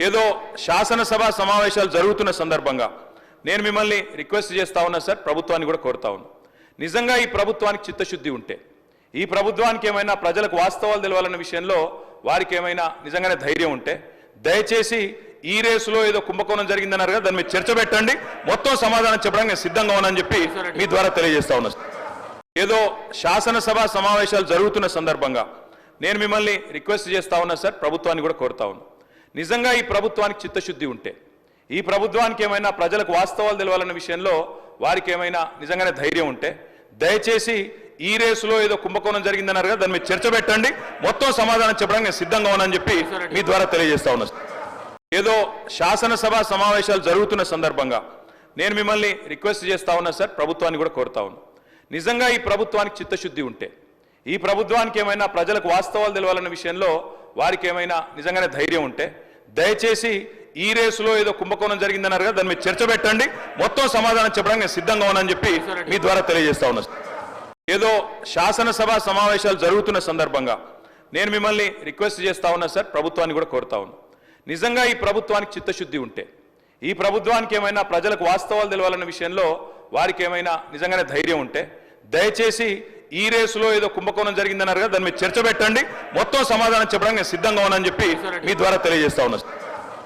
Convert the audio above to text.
ఏదో శాసనసభ సమావేశాలు జరుగుతున్న సందర్భంగా నేను మిమ్మల్ని రిక్వెస్ట్ చేస్తా ఉన్నా సార్, ప్రభుత్వాన్ని కూడా కోరుతా ఉన్నా. నిజంగా ఈ ప్రభుత్వానికి చిత్తశుద్ధి ఉంటే, ఈ ప్రభుత్వానికి ఏమైనా ప్రజలకు వాస్తవాలు తెలవాలన్న విషయంలో వారికి ఏమైనా నిజంగానే ధైర్యం ఉంటే దయచేసి ఈ రేసులో ఏదో కుంభకోణం జరిగిందన్నారు కదా, దాని మీద చర్చ పెట్టండి. మొత్తం సమాధానం చెప్పడానికి నేను సిద్ధంగా ఉన్నానని చెప్పి మీ ద్వారా తెలియజేస్తా ఉన్నా. ఏదో శాసనసభ సమావేశాలు జరుగుతున్న సందర్భంగా నేను మిమ్మల్ని రిక్వెస్ట్ చేస్తా ఉన్నా సార్, ప్రభుత్వాన్ని కూడా కోరుతా ఉన్నా. నిజంగా ఈ ప్రభుత్వానికి చిత్తశుద్ధి ఉంటే, ఈ ప్రభుత్వానికి ఏమైనా ప్రజలకు వాస్తవాలు తెలవాలన్న విషయంలో వారికి ఏమైనా నిజంగానే ధైర్యం ఉంటే దయచేసి ఈ రేసులో ఏదో కుంభకోణం జరిగిందన్నారు కదా, దాని మీద చర్చ పెట్టండి. మొత్తం సమాధానం చెప్పడానికి నేను సిద్ధంగా ఉన్నానని చెప్పి మీ ద్వారా తెలియజేస్తా ఉన్నా. ఏదో శాసనసభ సమావేశాలు జరుగుతున్న సందర్భంగా నేను మిమ్మల్ని రిక్వెస్ట్ చేస్తా ఉన్నా సార్, ప్రభుత్వాన్ని కూడా కోరుతా ఉన్నా. నిజంగా ఈ ప్రభుత్వానికి చిత్తశుద్ధి ఉంటే, ఈ ప్రభుత్వానికి ఏమైనా ప్రజలకు వాస్తవాలు తెలవాలన్న విషయంలో వారికి ఏమైనా నిజంగానే ధైర్యం ఉంటే దయచేసి ఈ రేసులో ఏదో కుంభకోణం జరిగిందన్నారు కదా, దాని మీద చర్చ పెట్టండి. మొత్తం సమాధానం చెప్పడానికి నేను సిద్ధంగా ఉన్నానని చెప్పి మీ ద్వారా తెలియజేస్తా ఉన్నా. ఏదో శాసనసభ సమావేశాలు జరుగుతున్న సందర్భంగా నేను మిమ్మల్ని రిక్వెస్ట్ చేస్తా ఉన్నా సార్, ప్రభుత్వాన్ని కూడా కోరుతా ఉన్నా. నిజంగా ఈ ప్రభుత్వానికి చిత్తశుద్ధి ఉంటే, ఈ ప్రభుత్వానికి ఏమైనా ప్రజలకు వాస్తవాలు తెలవాలన్న విషయంలో వారికి ఏమైనా నిజంగానే ధైర్యం ఉంటే దయచేసి ఈ రేసులో ఏదో కుంభకోణం జరిగిందన్నారు కదా, దాని మీద చర్చ పెట్టండి. మొత్తం సమాధానం చెప్పడానికి నేను సిద్ధంగా ఉన్నానని చెప్పి మీ ద్వారా తెలియజేస్తా ఉన్నా.